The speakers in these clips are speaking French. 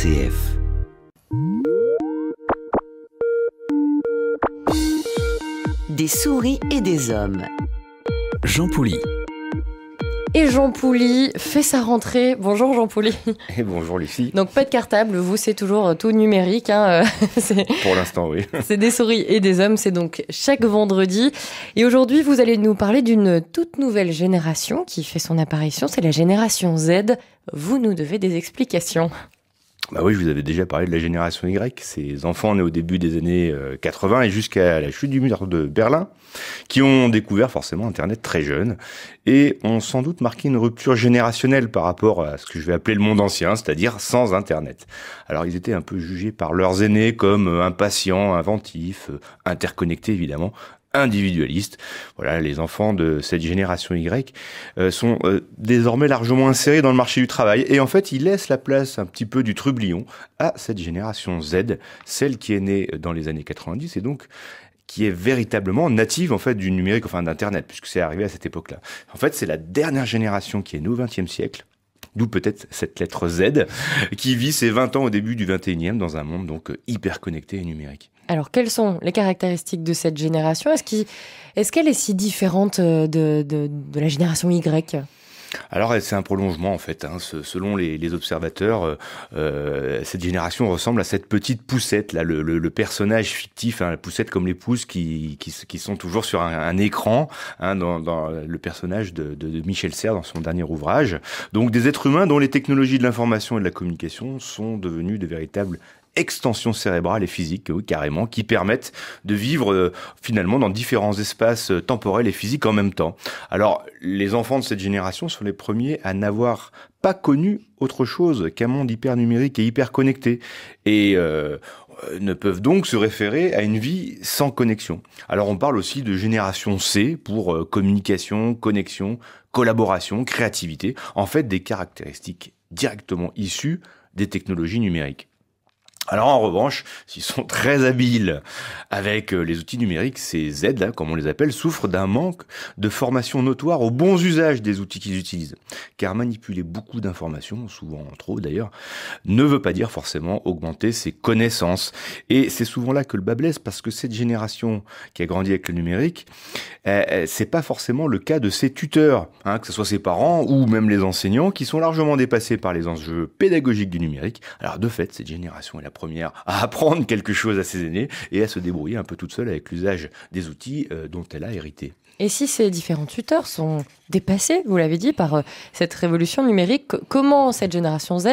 RCF. Des souris et des hommes. Jean Pouli. Et Jean Pouli fait sa rentrée. Bonjour Jean Pouli. Et bonjour les filles. Donc pas de cartable, vous c'est toujours tout numérique. Pour l'instant, oui. C'est des souris et des hommes, c'est donc chaque vendredi. Et aujourd'hui, vous allez nous parler d'une toute nouvelle génération qui fait son apparition, c'est la génération Z. Vous nous devez des explications. Bah oui, je vous avais déjà parlé de la génération Y, ces enfants nés au début des années 80 et jusqu'à la chute du mur de Berlin, qui ont découvert forcément Internet très jeunes et ont sans doute marqué une rupture générationnelle par rapport à ce que je vais appeler le monde ancien, c'est-à-dire sans Internet. Alors ils étaient un peu jugés par leurs aînés comme impatients, inventifs, interconnectés évidemment, individualistes. Voilà, les enfants de cette génération Y sont désormais largement insérés dans le marché du travail et en fait ils laissent la place un petit peu du trublion à cette génération Z, celle qui est née dans les années 90 et donc qui est véritablement native en fait du numérique, enfin d'Internet, puisque c'est arrivé à cette époque-là. En fait, c'est la dernière génération qui est née au XXe siècle, d'où peut-être cette lettre Z, qui vit ses 20 ans au début du XXIe dans un monde donc hyper connecté et numérique. Alors, quelles sont les caractéristiques de cette génération ? Est-ce qu'elle est si différente de la génération Y ? Alors c'est un prolongement en fait, selon les observateurs, cette génération ressemble à cette petite poussette là, le personnage fictif, la poussette comme les pousses qui sont toujours sur un écran, dans le personnage de Michel Serres dans son dernier ouvrage. Donc des êtres humains dont les technologies de l'information et de la communication sont devenues de véritables extensions cérébrales et physiques, oui, carrément, qui permettent de vivre finalement dans différents espaces temporels et physiques en même temps. Alors, les enfants de cette génération sont les premiers à n'avoir pas connu autre chose qu'un monde hyper numérique et hyper connecté. Et ne peuvent donc se référer à une vie sans connexion. Alors, on parle aussi de génération C pour communication, connexion, collaboration, créativité. En fait, des caractéristiques directement issues des technologies numériques. Alors en revanche, s'ils sont très habiles avec les outils numériques, ces Z, là, comme on les appelle, souffrent d'un manque de formation notoire aux bons usages des outils qu'ils utilisent. Car manipuler beaucoup d'informations, souvent trop d'ailleurs, ne veut pas dire forcément augmenter ses connaissances. Et c'est souvent là que le bas blesse, parce que cette génération qui a grandi avec le numérique, c'est pas forcément le cas de ses tuteurs, que ce soit ses parents ou même les enseignants, qui sont largement dépassés par les enjeux pédagogiques du numérique. Alors de fait, cette génération est la première à apprendre quelque chose à ses aînés et à se débrouiller un peu toute seule avec l'usage des outils dont elle a hérité. Et si ces différents tuteurs sont dépassés, vous l'avez dit, par cette révolution numérique, comment cette génération Z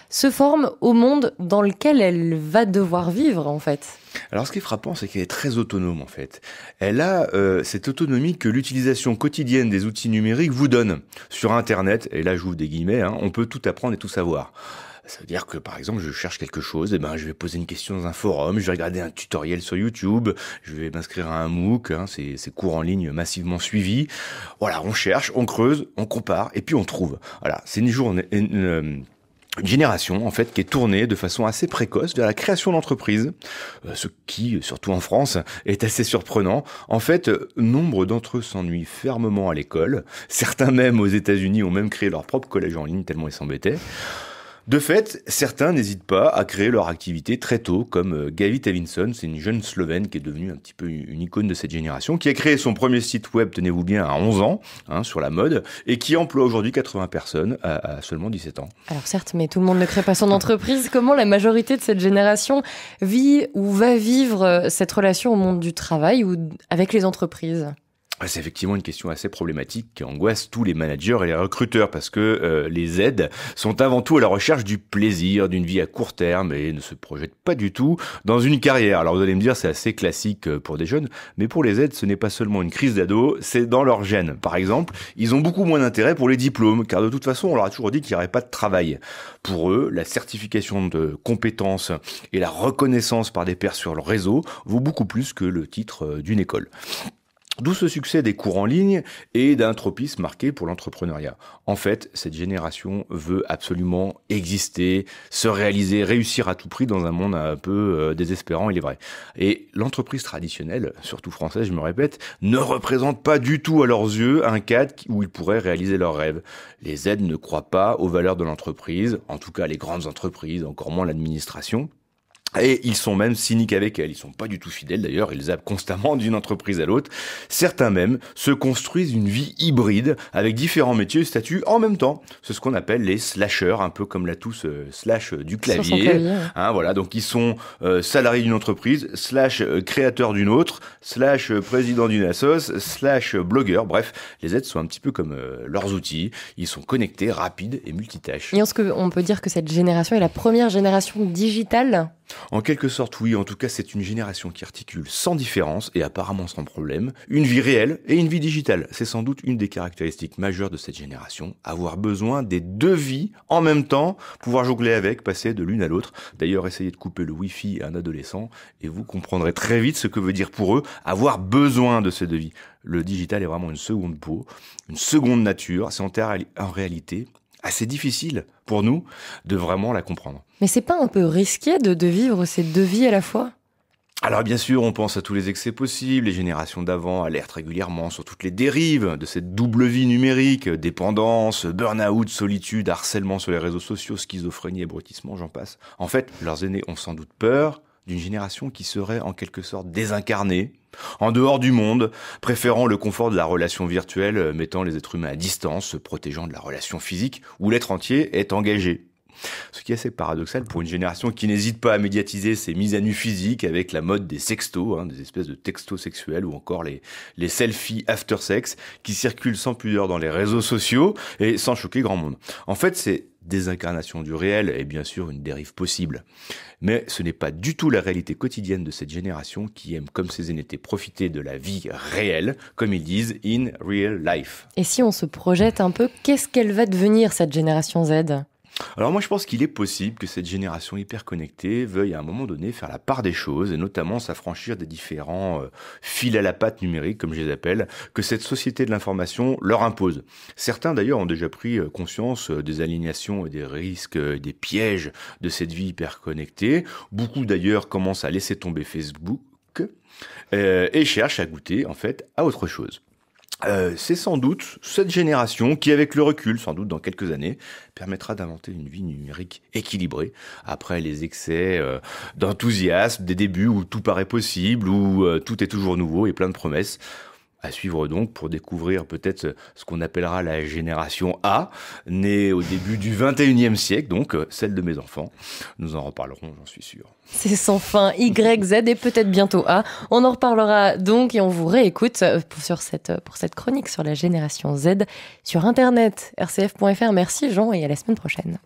se forme au monde dans lequel elle va devoir vivre, en fait ? Alors, ce qui est frappant, c'est qu'elle est très autonome, en fait. Elle a cette autonomie que l'utilisation quotidienne des outils numériques vous donne. Sur Internet, et là, j'ouvre des guillemets, on peut tout apprendre et tout savoir. Ça veut dire que, par exemple, je cherche quelque chose, je vais poser une question dans un forum, je vais regarder un tutoriel sur YouTube, je vais m'inscrire à un MOOC, ces cours en ligne massivement suivis. Voilà, on cherche, on creuse, on compare, et puis on trouve. Voilà, c'est une génération, en fait, qui est tournée de façon assez précoce vers la création d'entreprises, ce qui, surtout en France, est assez surprenant. En fait, nombre d'entre eux s'ennuient fermement à l'école. Certains même aux États-Unis ont même créé leur propre collège en ligne, tellement ils s'embêtaient. De fait, certains n'hésitent pas à créer leur activité très tôt, comme Gavi Tavinson, c'est une jeune Slovène qui est devenue un petit peu une icône de cette génération, qui a créé son premier site web, tenez-vous bien, à 11 ans, sur la mode, et qui emploie aujourd'hui 80 personnes à seulement 17 ans. Alors certes, mais tout le monde ne crée pas son entreprise. Comment la majorité de cette génération vit ou va vivre cette relation au monde du travail ou avec les entreprises ? C'est effectivement une question assez problématique qui angoisse tous les managers et les recruteurs parce que les Z sont avant tout à la recherche du plaisir, d'une vie à court terme et ne se projettent pas du tout dans une carrière. Alors vous allez me dire c'est assez classique pour des jeunes, mais pour les Z ce n'est pas seulement une crise d'ado, c'est dans leur gène. Par exemple, ils ont beaucoup moins d'intérêt pour les diplômes car de toute façon on leur a toujours dit qu'il n'y aurait pas de travail. Pour eux, la certification de compétences et la reconnaissance par des pairs sur le réseau vaut beaucoup plus que le titre d'une école. D'où ce succès des cours en ligne et d'un tropisme marqué pour l'entrepreneuriat. En fait, cette génération veut absolument exister, se réaliser, réussir à tout prix dans un monde un peu désespérant, il est vrai. Et l'entreprise traditionnelle, surtout française, je me répète, ne représente pas du tout à leurs yeux un cadre où ils pourraient réaliser leurs rêves. Les aides ne croient pas aux valeurs de l'entreprise, en tout cas les grandes entreprises, encore moins l'administration. Et ils sont même cyniques avec elles. Ils sont pas du tout fidèles d'ailleurs. Ils zappent constamment d'une entreprise à l'autre. Certains même se construisent une vie hybride avec différents métiers et statuts en même temps. C'est ce qu'on appelle les slashers, un peu comme la touche slash du clavier. Hein, voilà. Donc ils sont salariés d'une entreprise, slash créateurs d'une autre, slash président d'une assoce, slash blogueur. Bref, les aides sont un petit peu comme leurs outils. Ils sont connectés, rapides et multitâches. Et est-ce qu'on peut dire que cette génération est la première génération digitale ? En quelque sorte, oui. En tout cas, c'est une génération qui articule sans différence et apparemment sans problème une vie réelle et une vie digitale. C'est sans doute une des caractéristiques majeures de cette génération. Avoir besoin des deux vies en même temps, pouvoir jongler avec, passer de l'une à l'autre. D'ailleurs, essayez de couper le Wi-Fi à un adolescent et vous comprendrez très vite ce que veut dire pour eux avoir besoin de ces deux vies. Le digital est vraiment une seconde peau, une seconde nature. C'est en réalité assez difficile pour nous de vraiment la comprendre. Mais c'est pas un peu risqué de vivre ces deux vies à la fois ? Alors bien sûr, on pense à tous les excès possibles. Les générations d'avant alertent régulièrement sur toutes les dérives de cette double vie numérique, dépendance, burn-out, solitude, harcèlement sur les réseaux sociaux, schizophrénie, abrutissement, j'en passe. En fait, leurs aînés ont sans doute peur d'une génération qui serait en quelque sorte désincarnée, en dehors du monde, préférant le confort de la relation virtuelle, mettant les êtres humains à distance, se protégeant de la relation physique, où l'être entier est engagé. Ce qui est assez paradoxal pour une génération qui n'hésite pas à médiatiser ses mises à nu physiques avec la mode des sextos, des espèces de textos sexuels ou encore les selfies after sex qui circulent sans pudeur dans les réseaux sociaux et sans choquer grand monde. En fait, c'est désincarnation du réel est bien sûr une dérive possible. Mais ce n'est pas du tout la réalité quotidienne de cette génération qui aime, comme ses aînés, profiter de la vie réelle, comme ils disent, in real life. Et si on se projette un peu, qu'est-ce qu'elle va devenir, cette génération Z ? Alors moi je pense qu'il est possible que cette génération hyper connectée veuille à un moment donné faire la part des choses et notamment s'affranchir des différents fils à la patte numériques, comme je les appelle, que cette société de l'information leur impose. Certains d'ailleurs ont déjà pris conscience des alignations et des risques, des pièges de cette vie hyper connectée. Beaucoup d'ailleurs commencent à laisser tomber Facebook et cherchent à goûter en fait à autre chose. C'est sans doute cette génération qui, avec le recul, sans doute dans quelques années, permettra d'inventer une vie numérique équilibrée après les excès d'enthousiasme, des débuts où tout paraît possible, où tout est toujours nouveau et plein de promesses. À suivre donc pour découvrir peut-être ce qu'on appellera la génération A, née au début du 21e siècle, donc celle de mes enfants. Nous en reparlerons, j'en suis sûr. C'est sans fin, Y, Z et peut-être bientôt A. On en reparlera donc et on vous réécoute pour cette chronique sur la génération Z sur Internet, rcf.fr. Merci Jean et à la semaine prochaine.